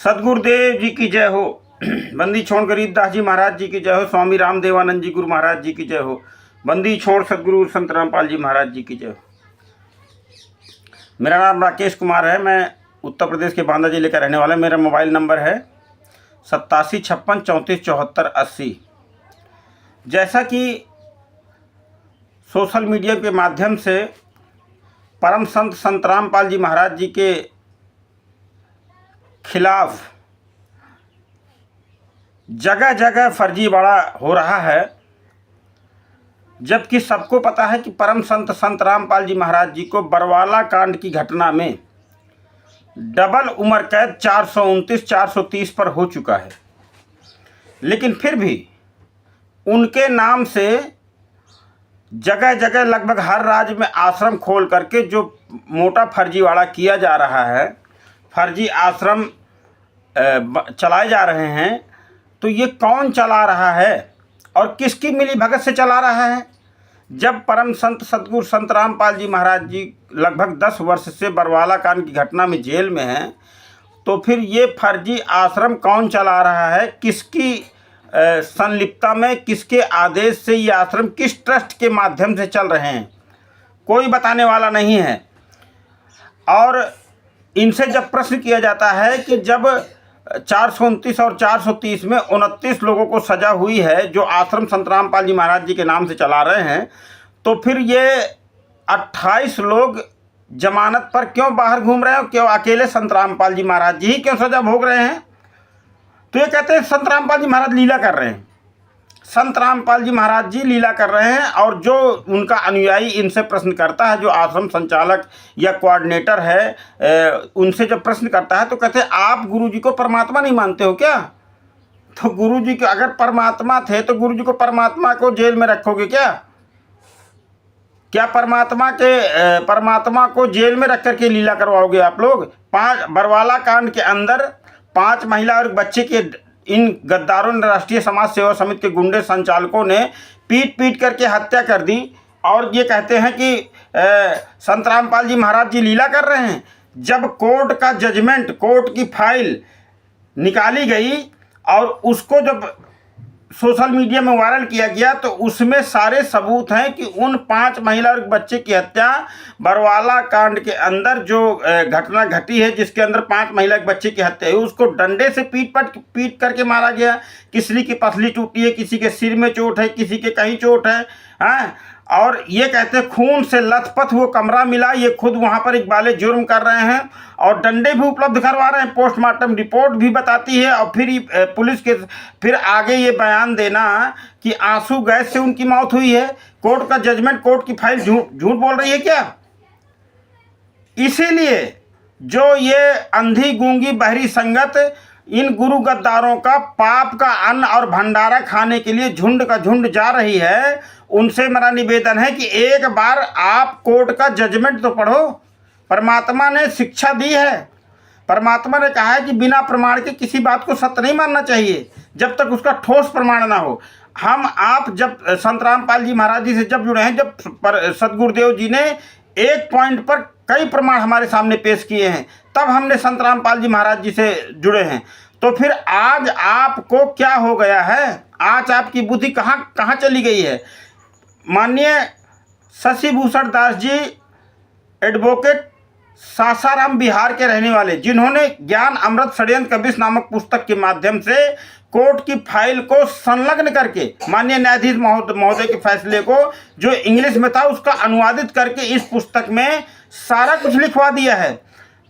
सदगुरुदेव जी की जय हो। बंदी छोड़ गरीबदास जी महाराज जी की जय हो। स्वामी रामदेवानंद जी गुरु महाराज जी की जय हो। बंदी छोड़ सदगुरु संत रामपाल जी महाराज जी की जय हो। मेरा नाम राकेश कुमार है। मैं उत्तर प्रदेश के बांदा जिले का रहने वाला। मेरा मोबाइल नंबर है 8756347480। जैसा कि सोशल मीडिया के माध्यम से परम संत संत रामपाल जी महाराज जी के खिलाफ जगह जगह फर्जीवाड़ा हो रहा है, जबकि सबको पता है कि परम संत संत रामपाल जी महाराज जी को बरवाला कांड की घटना में डबल उम्र कैद 429-430 पर हो चुका है। लेकिन फिर भी उनके नाम से जगह जगह लगभग हर राज्य में आश्रम खोल करके जो मोटा फर्जीवाड़ा किया जा रहा है, फर्जी आश्रम चलाए जा रहे हैं, तो ये कौन चला रहा है और किसकी मिली भगत से चला रहा है? जब परम संत सदगुरु संत रामपाल जी महाराज जी लगभग 10 वर्ष से बरवाला कांड की घटना में जेल में हैं, तो फिर ये फर्जी आश्रम कौन चला रहा है? किसकी संलिप्तता में, किसके आदेश से ये आश्रम, किस ट्रस्ट के माध्यम से चल रहे हैं, कोई बताने वाला नहीं है। और इनसे जब प्रश्न किया जाता है कि जब 429 और 430 में 29 लोगों को सज़ा हुई है जो आश्रम संत रामपाल जी महाराज जी के नाम से चला रहे हैं, तो फिर ये 28 लोग जमानत पर क्यों बाहर घूम रहे हैं? क्यों अकेले संत रामपाल जी महाराज जी ही क्यों सज़ा भोग रहे हैं? तो ये कहते हैं संत रामपाल जी महाराज लीला कर रहे हैं। संत रामपाल जी महाराज जी लीला कर रहे हैं। और जो उनका अनुयायी इनसे प्रश्न करता है, जो आश्रम संचालक या कोऑर्डिनेटर है, उनसे जब प्रश्न करता है तो कहते हैं आप गुरु जी को परमात्मा नहीं मानते हो क्या? तो गुरु जी के अगर परमात्मा थे तो गुरु जी को परमात्मा को जेल में रखोगे क्या? क्या परमात्मा को जेल में रख करके लीला करवाओगे आप लोग? बरवाला कांड के अंदर 5 महिला और बच्चे के इन गद्दारों ने, राष्ट्रीय समाज सेवा समिति के गुंडे संचालकों ने पीट करके हत्या कर दी। और ये कहते हैं कि संत रामपाल जी महाराज जी लीला कर रहे हैं। जब कोर्ट का जजमेंट, कोर्ट की फाइल निकाली गई और उसको जब सोशल मीडिया में वायरल किया गया, तो उसमें सारे सबूत हैं कि उन 5 महिला और बच्चे की हत्या बरवाला कांड के अंदर जो घटना घटी है, जिसके अंदर 5 महिला के बच्चे की हत्या है, उसको डंडे से पीट करके मारा गया। किसी की पसली टूटी है, किसी के सिर में चोट है, किसी के कहीं चोट है। हाँ, और ये कहते हैं खून से लथपथ वो कमरा मिला। ये खुद वहाँ पर इकबाले जुर्म कर रहे हैं और डंडे भी उपलब्ध करवा रहे हैं। पोस्टमार्टम रिपोर्ट भी बताती है। और फिर पुलिस के फिर आगे ये बयान देना कि आंसू गैस से उनकी मौत हुई है। कोर्ट का जजमेंट, कोर्ट की फाइल झूठ बोल रही है क्या? इसीलिए जो ये अंधी गूंगी बहरी संगत इन गुरु गद्दारों का पाप का अन्न और भंडारा खाने के लिए झुंड का झुंड जा रही है, उनसे मेरा निवेदन है कि एक बार आप कोर्ट का जजमेंट तो पढ़ो। परमात्मा ने शिक्षा दी है। परमात्मा ने कहा है कि बिना प्रमाण के किसी बात को सत्य नहीं मानना चाहिए जब तक उसका ठोस प्रमाण ना हो। आप जब संत रामपाल जी महाराज जी से जब जुड़े हैं, जब सदगुरुदेव जी ने एक पॉइंट पर कई प्रमाण हमारे सामने पेश किए हैं, तब हमने संत रामपाल जी महाराज जी से जुड़े हैं। तो फिर आज आपको क्या हो गया है? आज आपकी बुद्धि कहाँ चली गई है? माननीय शशि भूषण दास जी, एडवोकेट, सासाराम बिहार के रहने वाले, जिन्होंने ज्ञान अमृत षड्यंत्र कबिश नामक पुस्तक के माध्यम से कोर्ट की फाइल को संलग्न करके माननीय न्यायाधीश महोदय के फैसले को जो इंग्लिश में था उसका अनुवादित करके इस पुस्तक में सारा कुछ लिखवा दिया है।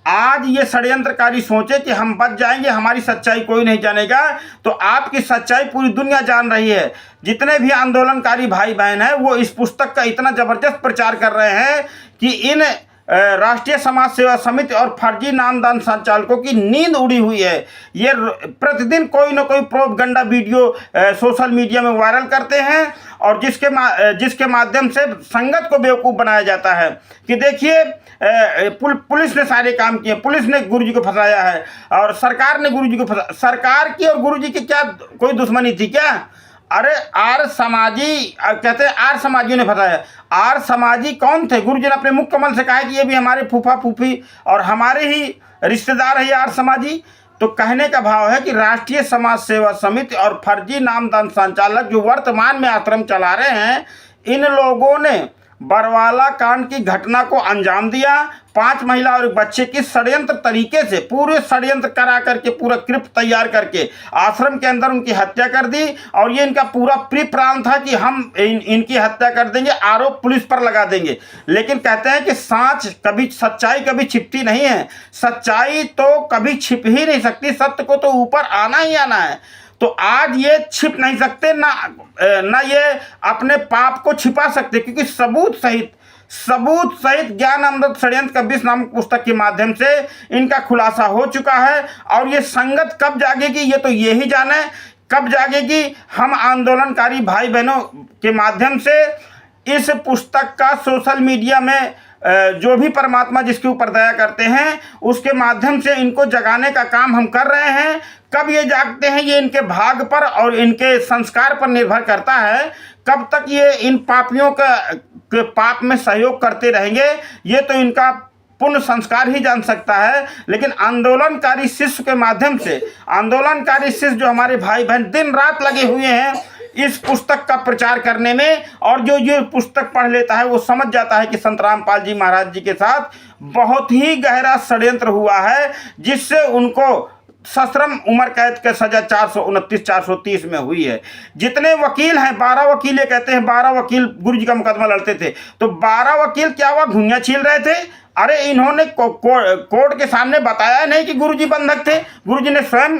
आज ये षड्यंत्रकारी सोचे कि हम बच जाएंगे, हमारी सच्चाई कोई नहीं जानेगा, तो आपकी सच्चाई पूरी दुनिया जान रही है। जितने भी आंदोलनकारी भाई बहन हैं वो इस पुस्तक का इतना ज़बरदस्त प्रचार कर रहे हैं कि इन राष्ट्रीय समाज सेवा समिति और फर्जी नामदान संचालकों की नींद उड़ी हुई है। ये प्रतिदिन कोई ना कोई प्रोपगंडा वीडियो सोशल मीडिया में वायरल करते हैं और जिसके माध्यम से संगत को बेवकूफ़ बनाया जाता है कि देखिए पुलिस ने सारे काम किए, पुलिस ने गुरुजी को फंसाया है और सरकार ने गुरुजी को फंसाया। सरकार की और गुरुजी की क्या कोई दुश्मनी थी क्या? अरे आर्य समाजी कहते हैं आर्य समाजियों ने फंसाया। आर्य समाजी कौन थे? गुरुजी ने अपने मुख कमल से कहा कि ये भी हमारे फूफा फूफी और हमारे ही रिश्तेदार है आर्य समाजी। तो कहने का भाव है कि राष्ट्रीय समाज सेवा समिति और फर्जी नामदान संचालक जो वर्तमान में आश्रम चला रहे हैं, इन लोगों ने बरवाला कांड की घटना को अंजाम दिया। 5 महिला और एक बच्चे की षड्यंत्र तरीके से पूरे षड्यंत्र करा करके पूरा क्रिप्ट तैयार करके आश्रम के अंदर उनकी हत्या कर दी। और ये इनका पूरा प्री प्लान था कि हम इनकी हत्या कर देंगे, आरोप पुलिस पर लगा देंगे। लेकिन कहते हैं कि सच्चाई कभी छिपती नहीं है, सच्चाई तो कभी छिप ही नहीं सकती, सत्य को तो ऊपर आना ही आना है। तो आज ये छिप नहीं सकते, ना ये अपने पाप को छिपा सकते, क्योंकि सबूत सहित ज्ञान अमृत षड्यंत्र का 20 नामक पुस्तक के माध्यम से इनका खुलासा हो चुका है। और ये संगत कब जागेगी ये तो ये ही जाने, कब जागेगी। हम आंदोलनकारी भाई बहनों के माध्यम से इस पुस्तक का सोशल मीडिया में जो भी परमात्मा जिसके ऊपर दया करते हैं उसके माध्यम से इनको जगाने का काम हम कर रहे हैं। कब ये जागते हैं ये इनके भाग पर और इनके संस्कार पर निर्भर करता है। कब तक ये इन पापियों के पाप में सहयोग करते रहेंगे ये तो इनका पुण्य संस्कार ही जान सकता है। लेकिन आंदोलनकारी शिष्य के माध्यम से, आंदोलनकारी शिष्य जो हमारे भाई बहन दिन रात लगे हुए हैं इस पुस्तक का प्रचार करने में, और जो ये पुस्तक पढ़ लेता है वो समझ जाता है कि संत रामपाल जी महाराज जी के साथ बहुत ही गहरा षड्यंत्र हुआ है, जिससे उनको सश्रम उम्र कैद के सजा 429 430 में हुई है। जितने वकील हैं 12 वकील, ये कहते हैं 12 वकील गुरु जी का मुकदमा लड़ते थे, तो 12 वकील क्या हुआ, घुइयां छील रहे थे। अरे इन्होंने कोर्ट के सामने बताया नहीं कि गुरुजी बंधक थे। गुरुजी ने स्वयं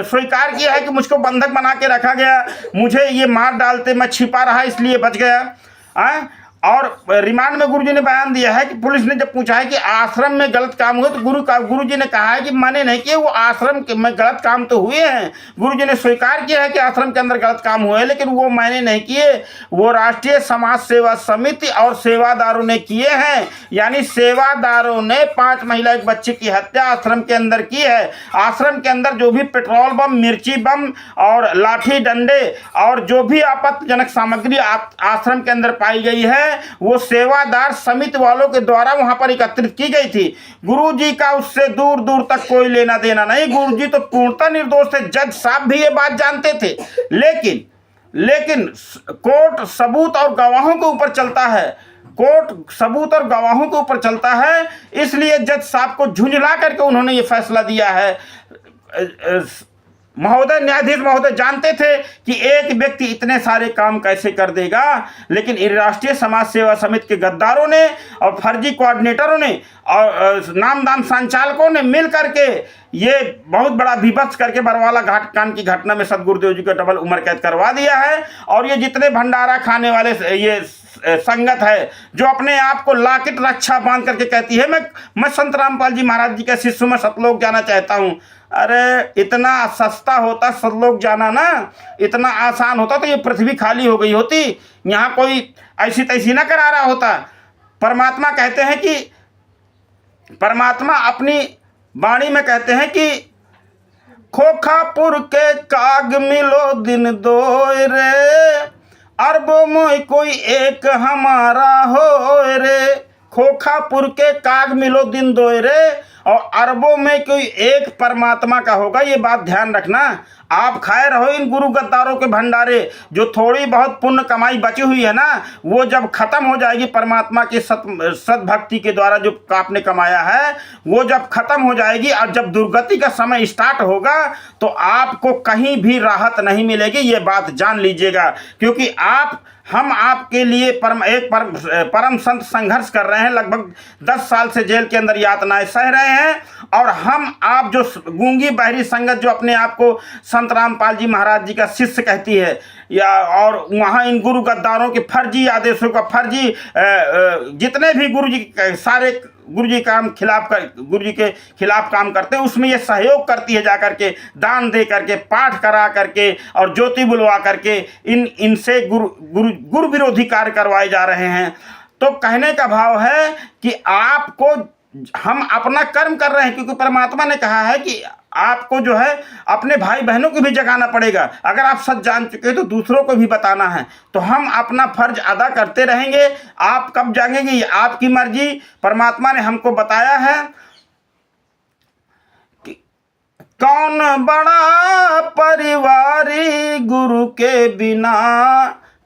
स्वीकार किया है कि मुझको बंधक बना के रखा गया, मुझे ये मार डालते, मैं छिपा रहा इसलिए बच गया। और रिमांड में गुरुजी ने बयान दिया है कि पुलिस ने जब पूछा है कि आश्रम में गलत काम हुए तो गुरुजी ने कहा है कि मैंने नहीं किए, वो आश्रम में गलत काम तो हुए हैं। गुरुजी ने स्वीकार किया है कि आश्रम के अंदर गलत काम हुए, लेकिन वो मैंने नहीं किए, वो राष्ट्रीय समाज सेवा समिति और सेवादारों ने किए हैं। यानी सेवादारों ने 5 महिला एक बच्चे की हत्या आश्रम के अंदर की है। आश्रम के अंदर जो भी पेट्रोल बम, मिर्ची बम और लाठी डंडे और जो भी आपत्तिजनक सामग्री आश्रम के अंदर पाई गई है वो सेवादार समिति वालों के द्वारा वहां पर एकत्रित की गई थी। गुरुजी का उससे दूर दूर तक कोई लेना देना नहीं, गुरुजी तो पूर्णतः निर्दोष थे। जज साहब भी ये बात जानते थे, लेकिन कोर्ट सबूत और गवाहों के ऊपर चलता है, कोर्ट सबूत और गवाहों के ऊपर चलता है, इसलिए जज साहब को झुंझला करके उन्होंने ये फैसला दिया है। महोदय, न्यायाधीश महोदय जानते थे कि एक व्यक्ति इतने सारे काम कैसे कर देगा, लेकिन राष्ट्रीय समाज सेवा समिति के गद्दारों ने और फर्जी कोऑर्डिनेटरों ने और नामदान संचालकों ने मिल करके ये बहुत बड़ा विभत्स करके बरवाला घाट कांड की घटना में सदगुरुदेव जी को डबल उम्र कैद करवा दिया है। और ये जितने भंडारा खाने वाले ये संगत है जो अपने आप को लाकेट रक्षा बांध करके कहती है मैं संत रामपाल जी महाराज जी के शिष्य में सतलोक जाना चाहता हूँ। अरे इतना सस्ता होता सतलोक जाना ना, इतना आसान होता तो ये पृथ्वी खाली हो गई होती, यहाँ कोई ऐसी तैसी ना करा रहा होता। परमात्मा कहते हैं कि परमात्मा अपनी वाणी में कहते हैं कि खोखापुर के काग मिलो दिन दो रे, अरबों में कोई एक हमारा हो रे। खोखापुर के काग मिलो दिन दो रे और अरबों में कोई एक परमात्मा का होगा, ये बात ध्यान रखना। आप खाए रहो इन गुरु गद्दारों के भंडारे, जो थोड़ी बहुत पुण्य कमाई बची हुई है ना वो जब खत्म हो जाएगी, परमात्मा की सद्भक्ति के द्वारा जो आपने कमाया है वो जब खत्म हो जाएगी और जब दुर्गति का समय स्टार्ट होगा तो आपको कहीं भी राहत नहीं मिलेगी, ये बात जान लीजिएगा। क्योंकि हम आपके लिए परम संत संघर्ष कर रहे हैं, लगभग 10 साल से जेल के अंदर यातनाएं सह रहे हैं। और आप जो गूंगी बहरी संगत जो अपने आप को संत रामपाल जी महाराज जी का शिष्य कहती है, या और वहाँ इन गुरु गद्दारों के फर्जी आदेशों का फर्जी जितने भी सारे गुरु जी के खिलाफ काम करते हैं उसमें ये सहयोग करती है, जा करके दान दे करके, पाठ करा करके और ज्योति बुलवा करके इनसे गुरु विरोधी कार्य करवाए जा रहे हैं। तो कहने का भाव है कि आपको हम अपना कर्म कर रहे हैं, क्योंकि परमात्मा ने कहा है कि आपको जो है अपने भाई बहनों को भी जगाना पड़ेगा। अगर आप सच जान चुके तो दूसरों को भी बताना है, तो हम अपना फर्ज अदा करते रहेंगे। आप कब जागेंगे ये आपकी मर्जी। परमात्मा ने हमको बताया है बड़ा परिवारी गुरु के बिना,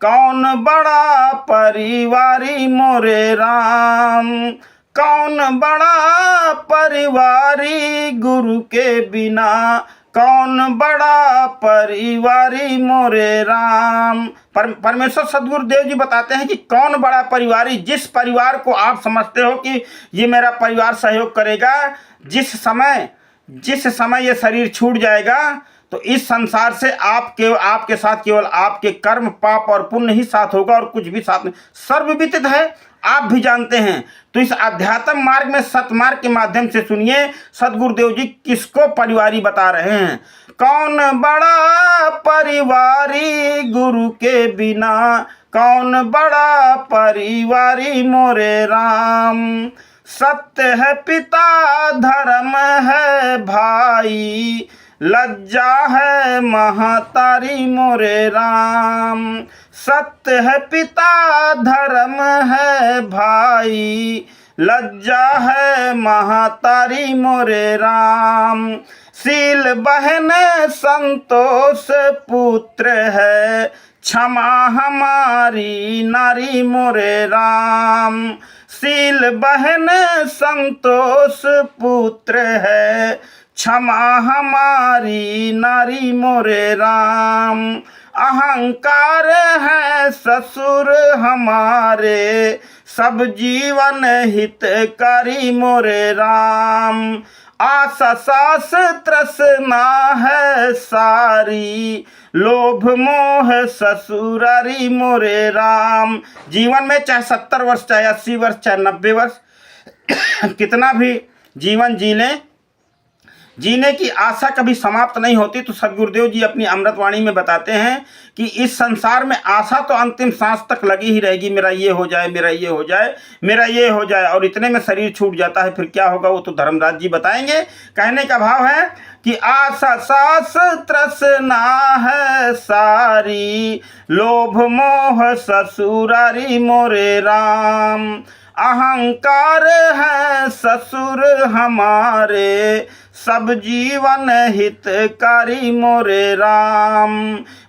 कौन बड़ा परिवारी मोरे राम। कौन बड़ा परिवारी गुरु के बिना, कौन बड़ा परिवारी मोरे राम। परमेश्वर सदगुरुदेव जी बताते हैं कि कौन बड़ा परिवारी, जिस परिवार को आप समझते हो कि ये मेरा परिवार सहयोग करेगा, जिस समय ये शरीर छूट जाएगा तो इस संसार से आपके साथ केवल आपके कर्म, पाप और पुण्य ही साथ होगा और कुछ भी साथ नहीं। सर्वविदित है, आप भी जानते हैं। तो इस आध्यात्म मार्ग में, सतमार्ग के माध्यम से सुनिए सदगुरुदेव जी किसको परिवारी बता रहे हैं। कौन बड़ा परिवारी गुरु के बिना, कौन बड़ा परिवारी मोरे राम। सत्य है पिता, धर्म है भाई, लज्जा है महतारी मोरे राम। सत्य है पिता, धर्म है भाई, लज्जा है महतारी मोरे राम। शील बहन संतोष पुत्र है, क्षमा हमारी नारी मोरे राम। शील बहन संतोष पुत्र है, क्षमा हमारी नारी मोरे राम। अहंकार है ससुर हमारे, सब जीवन हितकारी मोरे राम। आशा सास तृष्णा है सारी, लोभ मोह ससुरारी मोरे राम। जीवन में चाहे 70 वर्ष, चाहे 80 वर्ष, चाहे 90 वर्ष कितना भी जीवन जी लें, जीने की आशा कभी समाप्त नहीं होती। तो सदगुरुदेव जी अपनी अमृतवाणी में बताते हैं कि इस संसार में आशा तो अंतिम सांस तक लगी ही रहेगी, मेरा ये हो जाए, मेरा ये हो जाए, मेरा ये हो जाए, और इतने में शरीर छूट जाता है। फिर क्या होगा वो तो धर्मराज जी बताएंगे। कहने का भाव है कि आशा सास तृष्णा है सारी, लोभ मोह ससुरारी मोरे राम। अहंकार है ससुर हमारे, सब जीवन हितकारी मोरे राम।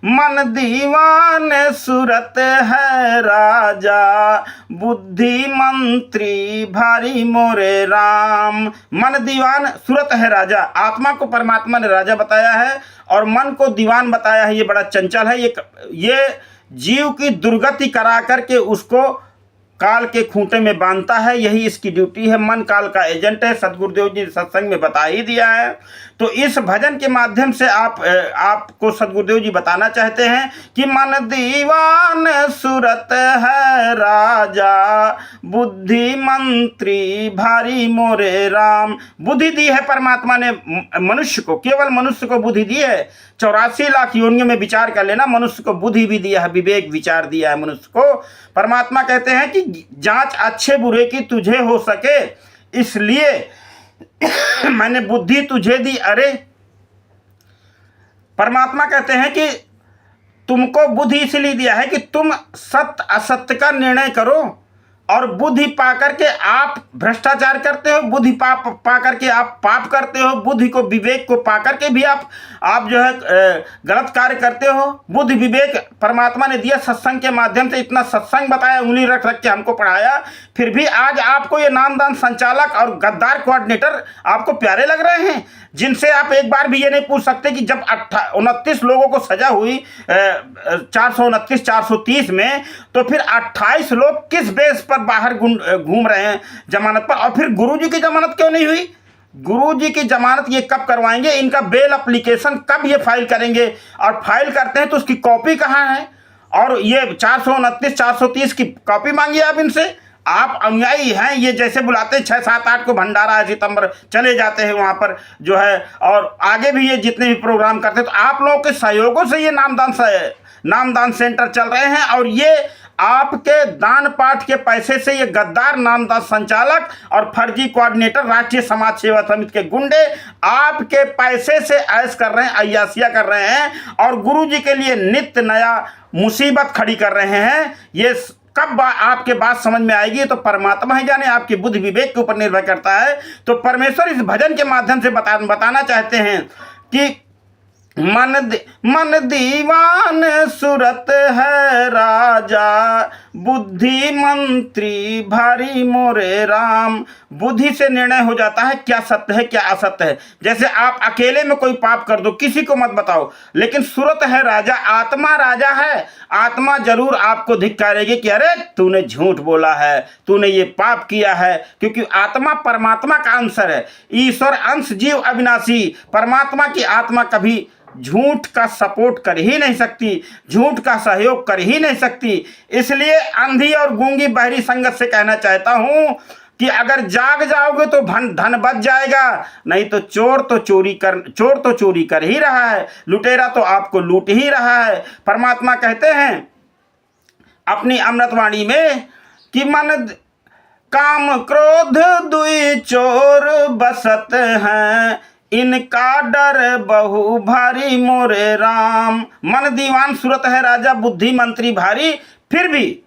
मन दीवान सूरत है राजा, बुद्धि मंत्री भारी मोरे राम। मन दीवान सूरत है राजा, आत्मा को परमात्मा ने राजा बताया है और मन को दीवान बताया है। ये बड़ा चंचल है, ये जीव की दुर्गति करा करके उसको काल के खूंटे में बांधता है, यही इसकी ड्यूटी है। मन काल का एजेंट है, सदगुरुदेव जी सत्संग में बता ही दिया है। तो इस भजन के माध्यम से आपको सदगुरुदेव जी बताना चाहते हैं कि मन दीवान सूरत है राजा, बुद्धि मंत्री भारी मोरे राम। बुद्धि दी है परमात्मा ने मनुष्य को, केवल मनुष्य को बुद्धि दी है। 84 लाख योनियों में विचार कर लेना, मनुष्य को बुद्धि भी दिया है, विवेक विचार दिया है मनुष्य को। परमात्मा कहते हैं कि जांच अच्छे बुरे की तुझे हो सके, इसलिए मैंने बुद्धि तुझे दी। अरे परमात्मा कहते हैं कि तुमको बुद्धि इसलिए दिया है कि तुम सत्य असत्य का निर्णय करो, और बुद्धि पा करके आप भ्रष्टाचार करते हो, बुद्धि पा करके आप पाप करते हो, बुद्धि को विवेक को पा करके भी आप जो है गलत कार्य करते हो। बुद्धि विवेक परमात्मा ने दिया सत्संग के माध्यम से, इतना सत्संग बताया, उंगली रख रख के हमको पढ़ाया, फिर भी आज आपको ये नामदान संचालक और गद्दार कोऑर्डिनेटर आपको प्यारे लग रहे हैं, जिनसे आप एक बार भी ये नहीं पूछ सकते कि जब 29 लोगों को सजा हुई 429 430 में, तो फिर 28 लोग किस बेस पर बाहर घूम रहे हैं जमानत पर, और फिर गुरुजी की जमानत क्यों नहीं हुई? गुरुजी की जमानत ये कब करवाएंगे? इनका बेल एप्लीकेशन कब ये फाइल करेंगे? और फाइल करते हैं तो उसकी कॉपी कहाँ है? और ये 429 430 की कॉपी मांगिए आप इनसे। आप अनुयायी हैं, ये जैसे बुलाते हैं 6 7 8 को भंडारा है सितंबर, चले जाते हैं वहाँ पर जो है, और आगे भी ये जितने भी प्रोग्राम करते हैं, तो आप लोगों के सहयोगों से ये नामदान सेंटर चल रहे हैं। और ये आपके दान पाठ के पैसे से ये गद्दार नामदान संचालक और फर्जी कोऑर्डिनेटर राष्ट्रीय समाज सेवा समिति के गुंडे आपके पैसे से ऐश कर रहे हैं, अय्यासिया कर रहे हैं, और गुरुजी के लिए नित्य नया मुसीबत खड़ी कर रहे हैं। ये कब आपके बात समझ में आएगी तो परमात्मा ही जाने, आपकी बुद्धि विवेक के ऊपर निर्भर करता है। तो परमेश्वर इस भजन के माध्यम से बताना चाहते हैं कि मन दीवान सूरत है राजा, बुद्धि मंत्री भारी मोरे राम। बुद्धि से निर्णय हो जाता है क्या सत्य है क्या असत्य है। जैसे आप अकेले में कोई पाप कर दो, किसी को मत बताओ, लेकिन सूरत है राजा, आत्मा राजा है। आत्मा जरूर आपको धिक्कारेगी कि अरे तूने झूठ बोला है, तूने ये पाप किया है, क्योंकि आत्मा परमात्मा का अंश है। ईश्वर अंश जीव अविनाशी, परमात्मा की आत्मा कभी झूठ का सपोर्ट कर ही नहीं सकती, झूठ का सहयोग कर ही नहीं सकती। इसलिए अंधी और गूंगी बहरी संगत से कहना चाहता हूं कि अगर जाग जाओगे तो धन बच जाएगा, नहीं तो चोर तो चोरी कर ही रहा है, लुटेरा तो आपको लूट ही रहा है। परमात्मा कहते हैं अपनी अमृतवाणी में कि मन काम क्रोध दुई चोर बसत हैं, इनका डर बहु भारी मोरे राम। मन दीवान सूरत है राजा, बुद्धि मंत्री भारी। फिर भी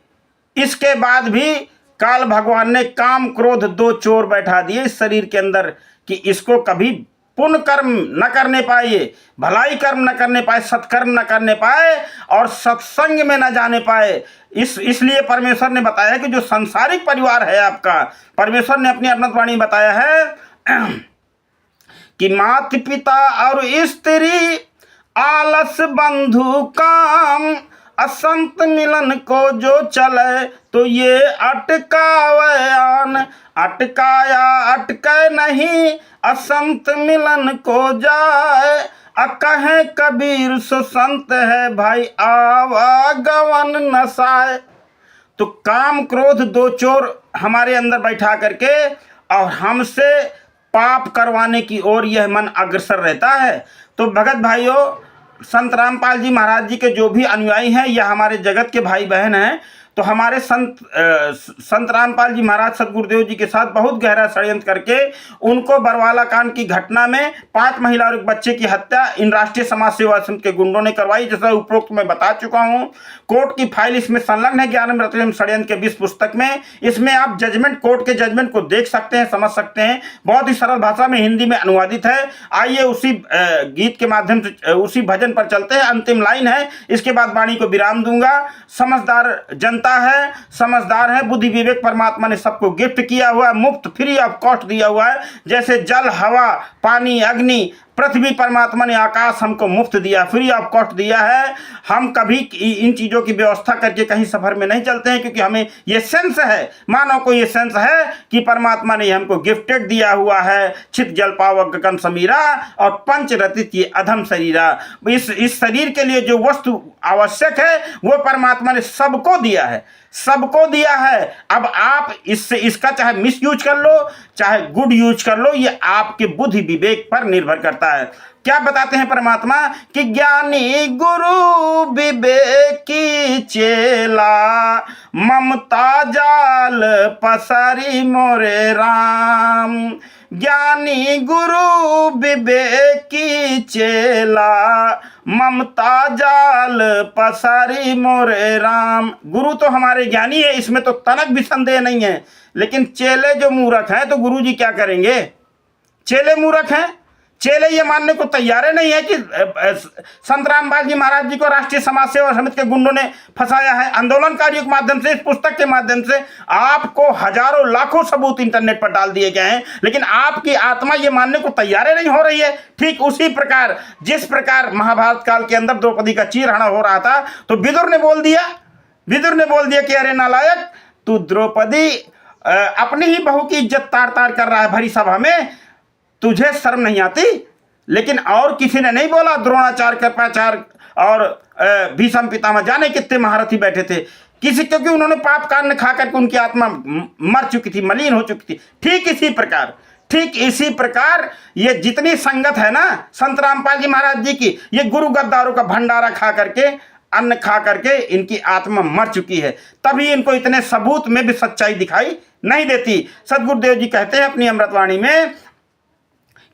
इसके बाद भी काल भगवान ने काम क्रोध दो चोर बैठा दिए इस शरीर के अंदर कि इसको कभी पुण्य कर्म न करने पाए, भलाई कर्म न करने पाए, सत्कर्म न करने पाए और सत्संग में न जाने पाए। इसलिए परमेश्वर ने बताया कि जो सांसारिक परिवार है आपका, परमेश्वर ने अपनी अमृतवाणी बताया है कि माता पिता और स्त्री आलस बंधु काम, असंत मिलन को जो चले तो ये अटकावयान। अटकाया अटके नहीं, असंत मिलन को जाए, कहे कबीर सो संत है भाई आवागवन नसाए। तो काम क्रोध दो चोर हमारे अंदर बैठा करके और हमसे पाप करवाने की ओर यह मन अग्रसर रहता है। तो भगत भाइयों, संत रामपाल जी महाराज जी के जो भी अनुयायी हैं या हमारे जगत के भाई बहन हैं, तो हमारे संत रामपाल जी महाराज सदगुरुदेव जी के साथ बहुत गहरा षड्यंत्र करके उनको बरवाला कांड की घटना में 5 महिला और एक बच्चे की हत्या इन राष्ट्रीय समाज सेवा संघ के गुंडों ने करवाई। जैसा उपरोक्त मैं बता चुका हूं, कोर्ट की फाइल इसमें संलग्न है ज्ञानमृतम षड्यंत्र के 20 पुस्तक में। इसमें आप जजमेंट, कोर्ट के जजमेंट को देख सकते हैं, समझ सकते हैं। बहुत ही सरल भाषा में हिंदी में अनुवादित है। आइए उसी गीत के माध्यम से, उसी भजन पर चलते हैं। अंतिम लाइन है, इसके बाद वाणी को विराम दूंगा। समझदार जनता है, समझदार है, बुद्धि विवेक परमात्मा ने सबको गिफ्ट किया हुआ है, मुफ्त फ्री ऑफ कॉस्ट दिया हुआ है। जैसे जल, हवा, पानी, अग्नि, पृथ्वी, परमात्मा ने आकाश हमको मुफ्त दिया, फ्री ऑफ कॉस्ट दिया है। हम कभी इन चीज़ों की व्यवस्था करके कहीं सफर में नहीं चलते हैं, क्योंकि हमें ये सेंस है, मानव को ये सेंस है कि परमात्मा ने हमको गिफ्टेड दिया हुआ है। छित जल पावक गगन समीरा और पंच रतित ये अधम शरीरा। इस शरीर के लिए जो वस्तु आवश्यक है वो परमात्मा ने सबको दिया है, सबको दिया है। अब आप इसका चाहे मिस यूज कर लो चाहे गुड यूज कर लो, ये आपके बुद्धि विवेक पर निर्भर करता है। क्या बताते हैं परमात्मा कि ज्ञानी गुरु विवेकी चेला, ममता जाल पसारी मोरे राम। ज्ञानी गुरु विवेकी चेला, ममता जाल पसारी मोरे राम। गुरु तो हमारे ज्ञानी है, इसमें तो तनक भी संदेह नहीं है, लेकिन चेले जो मूर्ख हैं तो गुरु जी क्या करेंगे? चेले मूर्ख हैं, चेले ये मानने को तैयार नहीं है कि संत रामपाल जी महाराज जी को राष्ट्रीय समाज सेवा समिति के गुंडों ने फंसाया है। आंदोलनकारियों के माध्यम से, इस पुस्तक के माध्यम से आपको हजारों लाखों सबूत इंटरनेट पर डाल दिए गए हैं, लेकिन आपकी आत्मा ये मानने को तैयार नहीं हो रही है। ठीक उसी प्रकार जिस प्रकार महाभारत काल के अंदर द्रौपदी का चीरहरण हो रहा था, तो विदुर ने बोल दिया कि अरे नालायक, तू द्रौपदी अपनी ही बहू की इज्जत तार तार कर रहा है भरी सभा में, तुझे शर्म नहीं आती? लेकिन और किसी ने नहीं बोला। द्रोणाचार्य, कृपाचार्य और भीष्म पितामह जाने कितने महारथी बैठे थे, किसी, क्योंकि उन्होंने पाप कांड खा करके उनकी आत्मा मर चुकी थी, मलिन हो चुकी थी। ठीक इसी प्रकार ये जितनी संगत है ना संत रामपाल जी महाराज जी की, ये गुरु गद्दारों का भंडारा खा करके, अन्न खा करके इनकी आत्मा मर चुकी है। तभी इनको इतने सबूत में भी सच्चाई दिखाई नहीं देती। सदगुरुदेव जी कहते हैं अपनी अमृतवाणी में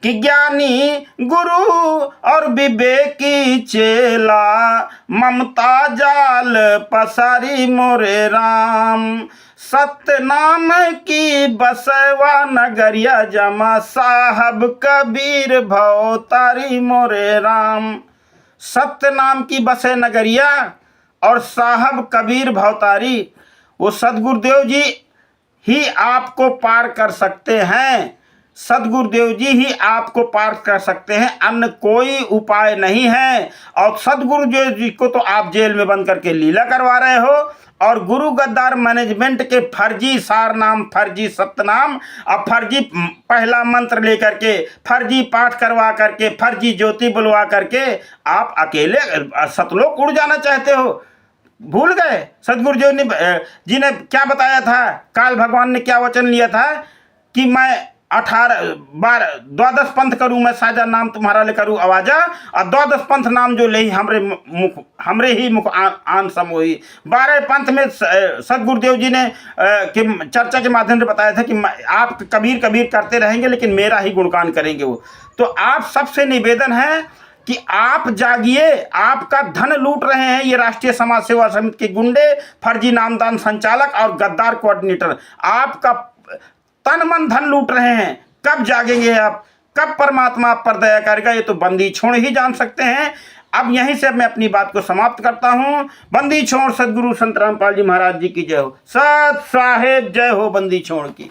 कि ज्ञानी गुरु और विवेकी चेला, ममता जाल पसारी मोरे राम। सत्य नाम की बसवा नगरिया जमा, साहब कबीर भव तारी मोरे राम। सत्य नाम की बसे नगरिया और साहब कबीर भवतारी। वो सदगुरुदेव जी ही आपको पार कर सकते हैं, सदगुरुदेव जी ही आपको पार कर सकते हैं, अन्य कोई उपाय नहीं है। और सदगुरुदेव जी को तो आप जेल में बंद करके लीला करवा रहे हो, और गुरु गद्दार मैनेजमेंट के फर्जी सारनाम, फर्जी सत्यनाम और फर्जी पहला मंत्र लेकर के, फर्जी पाठ करवा करके, फर्जी ज्योति बुलवा करके आप अकेले सतलोक उड़ जाना चाहते हो। भूल गए सदगुरु जी ने क्या बताया था? काल भगवान ने क्या वचन लिया था कि मैं 12 पंथ करूँ, मैं साजा नाम तुम्हारा ले करूँ आवाजा, और 12 पंथ नाम जो ले हमरे ही मुख आन समोही। 12 पंथ में सदगुरुदेव जी ने कि चर्चा के माध्यम से बताया था कि आप कबीर कबीर करते रहेंगे लेकिन मेरा ही गुणगान करेंगे वो। तो आप सबसे निवेदन है कि आप जागिए, आपका धन लूट रहे हैं ये राष्ट्रीय समाज सेवा समिति के गुंडे, फर्जी नामदान संचालक और गद्दार कोऑर्डिनेटर, आपका तन मन धन लूट रहे हैं। कब जागेंगे आप? कब परमात्मा आप पर दया करेगा? ये तो बंदी छोड़ ही जान सकते हैं। अब यहीं से मैं अपनी बात को समाप्त करता हूँ। बंदी छोड़ सदगुरु संत रामपाल जी महाराज जी की जय हो। सत साहेब जय हो बंदी छोड़ की।